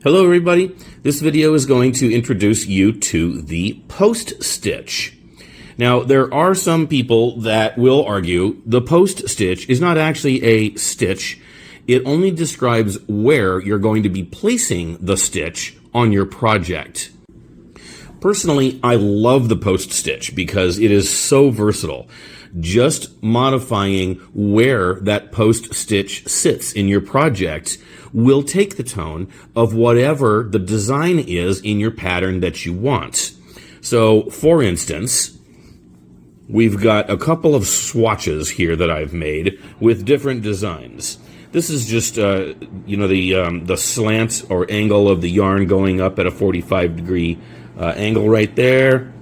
Hello everybody, this video is going to introduce you to the post stitch. Now there are some people that will argue the post stitch is not actually a stitch, it only describes where you're going to be placing the stitch on your project. Personally, I love the post stitch because it is so versatile. Just modifying where that post stitch sits in your project will take the tone of whatever the design is in your pattern that you want. So, for instance, we've got a couple of swatches here that I've made with different designs. This is just, the slant or angle of the yarn going up at a 45-degree angle right there.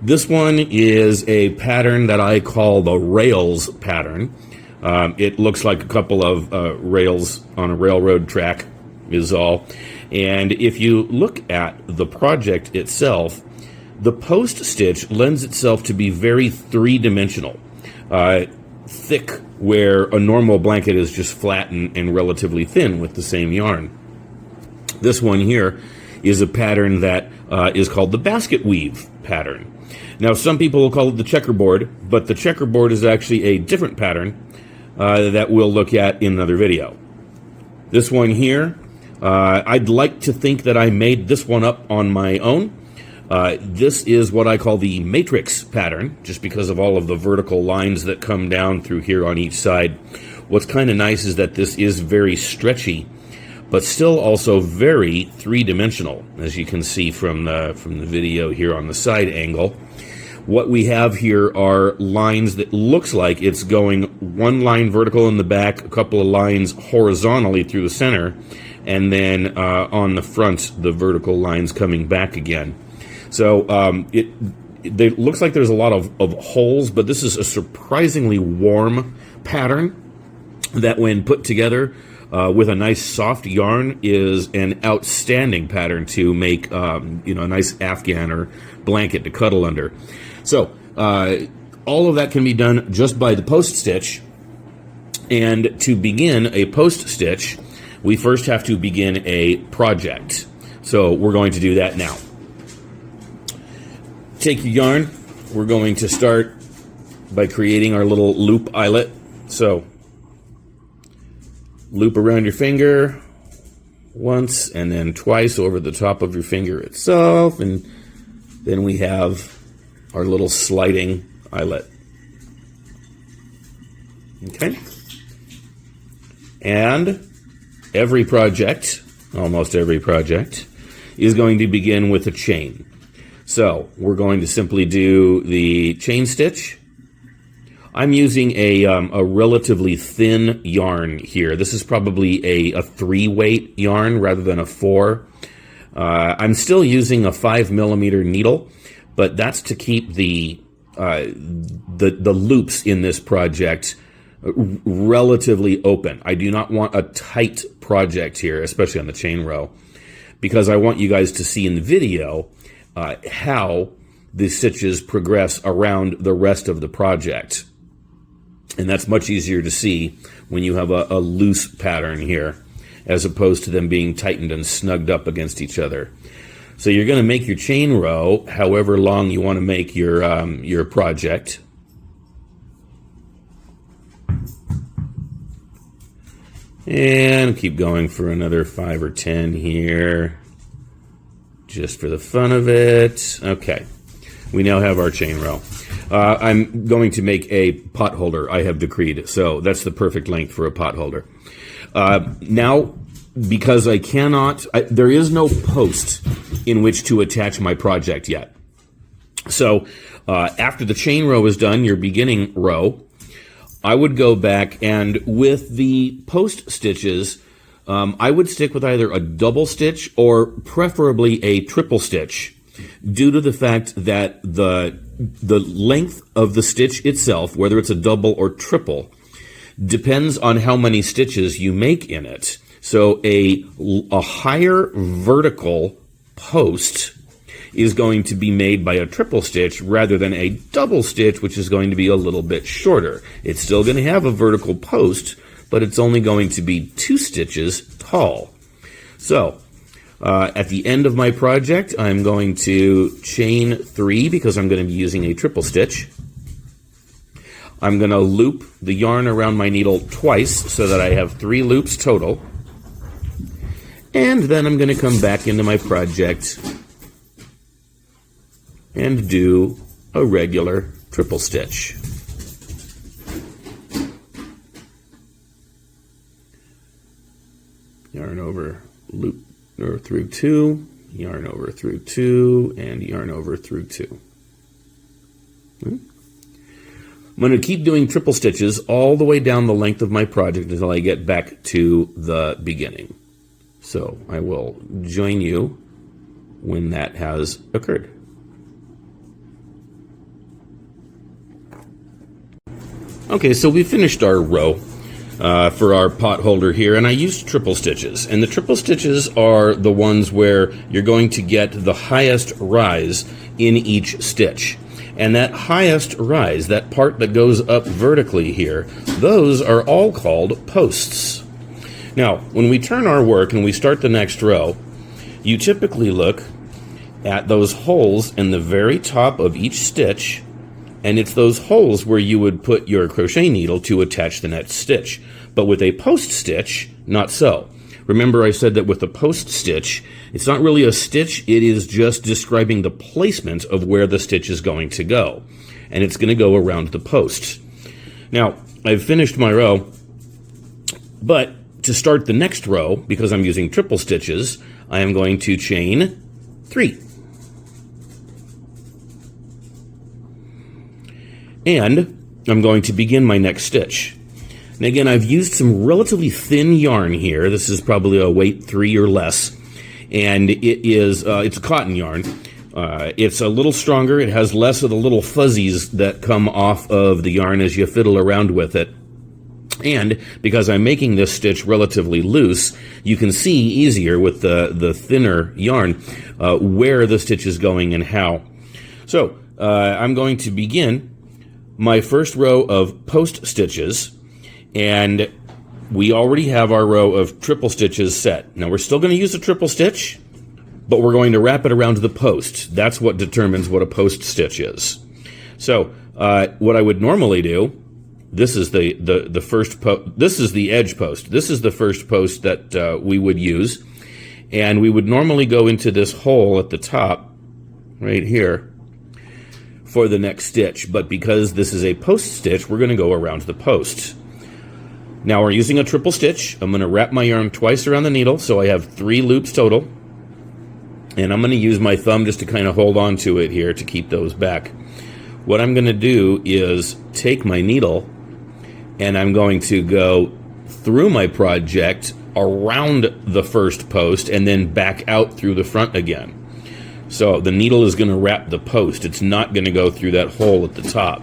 This one is a pattern that I call the rails pattern. It looks like a couple of rails on a railroad track is all. And if you look at the project itself, the post stitch lends itself to be very three-dimensional. Thick, where a normal blanket is just flat and relatively thin with the same yarn. This one here is a pattern that is called the basket weave pattern. Now, some people will call it the checkerboard, but the checkerboard is actually a different pattern that we'll look at in another video. This one here, I'd like to think that I made this one up on my own. This is what I call the matrix pattern, just because of all of the vertical lines that come down through here on each side. What's kind of nice is that this is very stretchy, but still also very three-dimensional, as you can see from the video here on the side angle. What we have here are lines that looks like it's going one line vertical in the back, a couple of lines horizontally through the center, and then on the front, the vertical lines coming back again. So it looks like there's a lot of holes, but this is a surprisingly warm pattern that when put together with a nice soft yarn is an outstanding pattern to make a nice Afghan or blanket to cuddle under. So all of that can be done just by the post stitch. And to begin a post stitch, we first have to begin a project. So we're going to do that now. Take your yarn. We're going to start by creating our little loop eyelet. So loop around your finger once and then twice over the top of your finger itself, and then we have our little sliding eyelet. Okay? And every project, almost every project, is going to begin with a chain. So we're going to simply do the chain stitch. I'm using a relatively thin yarn here. This is probably a 3-weight yarn rather than a 4. I'm still using a 5mm needle, but that's to keep the loops in this project relatively open. I do not want a tight project here, especially on the chain row, because I want you guys to see in the video how the stitches progress around the rest of the project. And that's much easier to see when you have a loose pattern here, as opposed to them being tightened and snugged up against each other. So you're going to make your chain row however long you want to make your project. And keep going for another 5 or 10 here, just for the fun of it. Okay, we now have our chain row. I'm going to make a pot holder, I have decreed, so that's the perfect length for a pot holder. Now, because there is no post in which to attach my project yet. So after the chain row is done, your beginning row, I would go back and with the post stitches, I would stick with either a double stitch or preferably a triple stitch, due to the fact that the length of the stitch itself, whether it's a double or triple, depends on how many stitches you make in it. So a higher vertical post is going to be made by a triple stitch rather than a double stitch, which is going to be a little bit shorter. It's still going to have a vertical post, but it's only going to be 2 stitches tall. So At the end of my project, I'm going to chain 3 because I'm going to be using a triple stitch. I'm going to loop the yarn around my needle twice so that I have 3 loops total. And then I'm going to come back into my project and do a regular triple stitch. Yarn over, loop or through 2, yarn over through 2, and yarn over through 2. I'm going to keep doing triple stitches all the way down the length of my project until I get back to the beginning. So I will join you when that has occurred. Okay, so we finished our row for our pot holder here, and I used triple stitches. And the triple stitches are the ones where you're going to get the highest rise in each stitch. And that highest rise, that part that goes up vertically here, those are all called posts. Now, when we turn our work and we start the next row, you typically look at those holes in the very top of each stitch, and it's those holes where you would put your crochet needle to attach the next stitch. But with a post stitch, not so. Remember I said that with a post stitch, it's not really a stitch, it is just describing the placement of where the stitch is going to go. And it's going to go around the post. Now, I've finished my row, but to start the next row, because I'm using triple stitches, I am going to chain 3. And I'm going to begin my next stitch. And again, I've used some relatively thin yarn here. This is probably a weight 3 or less. And it's a cotton yarn. It's a little stronger. It has less of the little fuzzies that come off of the yarn as you fiddle around with it. And because I'm making this stitch relatively loose, you can see easier with the thinner yarn where the stitch is going and how. So I'm going to begin my first row of post stitches, and we already have our row of triple stitches set. Now we're still going to use a triple stitch, but we're going to wrap it around the post. That's what determines what a post stitch is. So what I would normally do, this is the first post. This is the edge post. This is the first post that we would use, and we would normally go into this hole at the top, right here, for the next stitch. But because this is a post stitch, we're going to go around the post. Now we're using a triple stitch. I'm going to wrap my yarn twice around the needle, so I have 3 loops total. And I'm going to use my thumb just to kind of hold on to it here to keep those back. What I'm going to do is take my needle, and I'm going to go through my project around the first post and then back out through the front again. So the needle is going to wrap the post. It's not going to go through that hole at the top.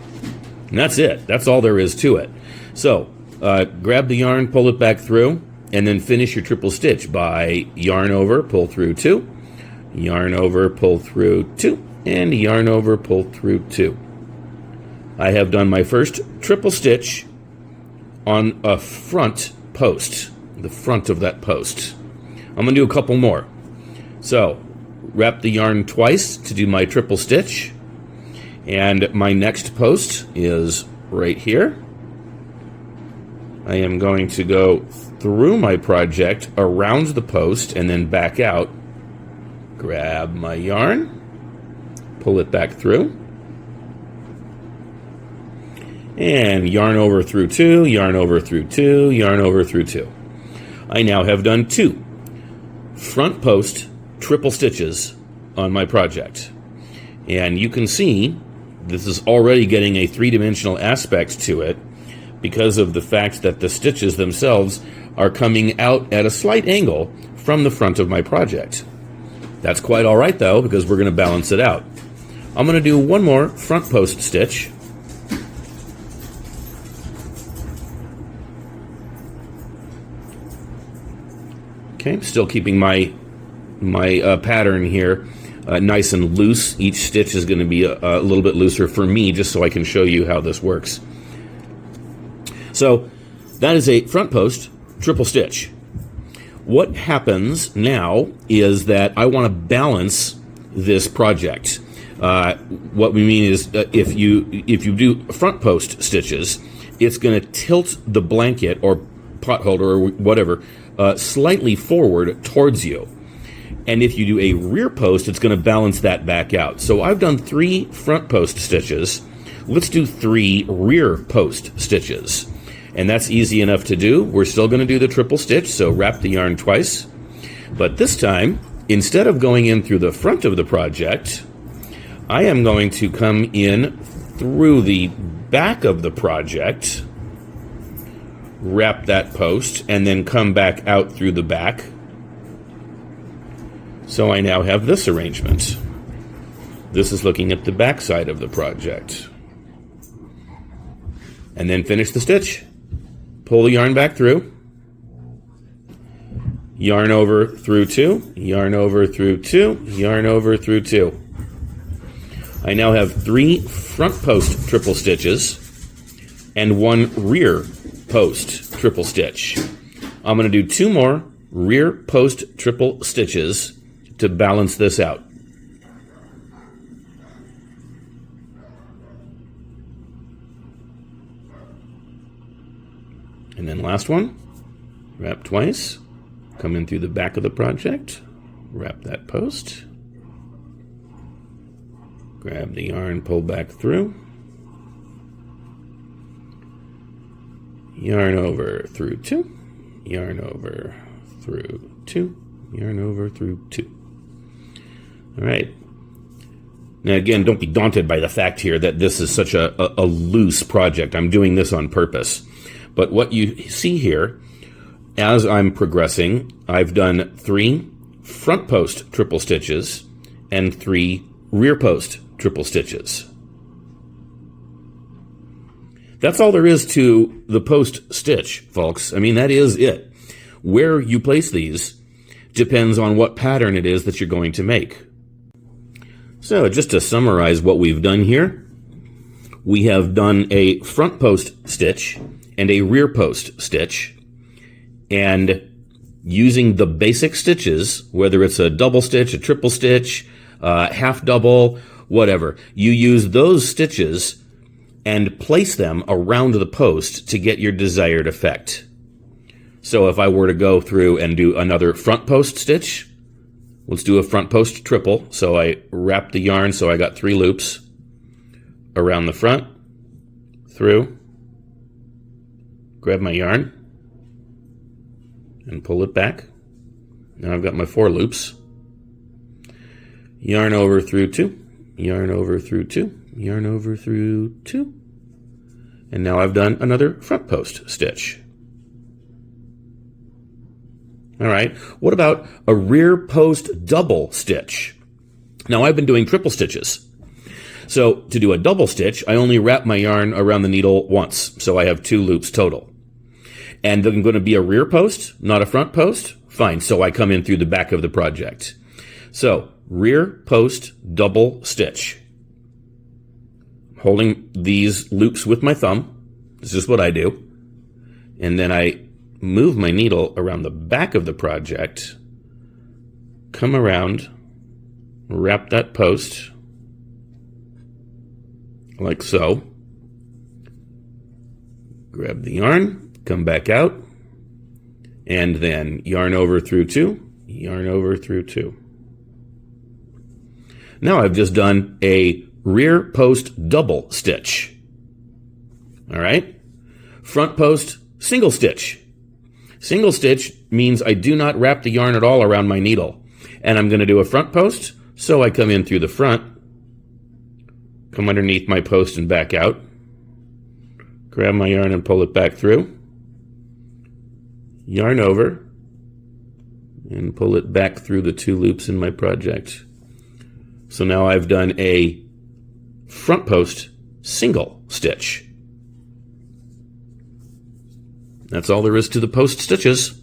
And that's it. That's all there is to it. So grab the yarn, pull it back through, and then finish your triple stitch by yarn over, pull through 2, yarn over, pull through 2, and yarn over, pull through 2. I have done my first triple stitch on a front post, the front of that post. I'm going to do a couple more. So wrap the yarn twice to do my triple stitch, and my next post is right here. I am going to go through my project around the post and then back out. Grab my yarn, pull it back through, and yarn over through 2, yarn over through 2, yarn over through 2. I now have done 2 front post triple stitches on my project. And you can see this is already getting a 3-dimensional aspect to it because of the fact that the stitches themselves are coming out at a slight angle from the front of my project. That's quite all right though, because we're going to balance it out. I'm going to do one more front post stitch. Okay, still keeping my pattern here nice and loose. Each stitch is going to be a little bit looser for me, just so I can show you how this works. So that is a front post triple stitch. What happens now is that I want to balance this project. What we mean is if you do front post stitches, it's going to tilt the blanket or pot holder or whatever slightly forward towards you. And if you do a rear post, it's going to balance that back out. So I've done 3 front post stitches. Let's do 3 rear post stitches. And that's easy enough to do. We're still going to do the triple stitch, so wrap the yarn twice. But this time, instead of going in through the front of the project, I am going to come in through the back of the project, wrap that post, and then come back out through the back. So I now have this arrangement. This is looking at the back side of the project. And then finish the stitch. Pull the yarn back through. Yarn over through 2, yarn over through 2, yarn over through 2. I now have 3 front post triple stitches and 1 rear post triple stitch. I'm going to do 2 more rear post triple stitches to balance this out. And then last one, wrap twice, come in through the back of the project, wrap that post, grab the yarn, pull back through, yarn over through 2, yarn over through 2, yarn over through 2. All right. Now again, don't be daunted by the fact here that this is such a loose project. I'm doing this on purpose. But what you see here, as I'm progressing, I've done 3 front post triple stitches and 3 rear post triple stitches. That's all there is to the post stitch, folks. I mean, that is it. Where you place these depends on what pattern it is that you're going to make. So just to summarize what we've done here, we have done a front post stitch and a rear post stitch, and using the basic stitches, whether it's a double stitch, a triple stitch, half double, whatever, you use those stitches and place them around the post to get your desired effect. So if I were to go through and do another front post stitch, let's do a front post triple. So I wrap the yarn, so I got 3 loops around the front, through, grab my yarn, and pull it back. Now I've got my 4 loops. Yarn over through 2, yarn over through 2, yarn over through 2. And now I've done another front post stitch. All right, what about a rear post double stitch? Now I've been doing triple stitches. So to do a double stitch, I only wrap my yarn around the needle once. So I have 2 loops total. And I'm going to be a rear post, not a front post? Fine, so I come in through the back of the project. So, rear post double stitch. Holding these loops with my thumb. This is what I do. And then I move my needle around the back of the project, come around, wrap that post, like so. Grab the yarn, come back out, and then yarn over through 2, yarn over through 2. Now I've just done a rear post double stitch. All right? Front post single stitch. Single stitch means I do not wrap the yarn at all around my needle. And I'm going to do a front post, so I come in through the front, come underneath my post and back out, grab my yarn and pull it back through, yarn over, and pull it back through the 2 loops in my project. So now I've done a front post single stitch. That's all there is to the post stitches.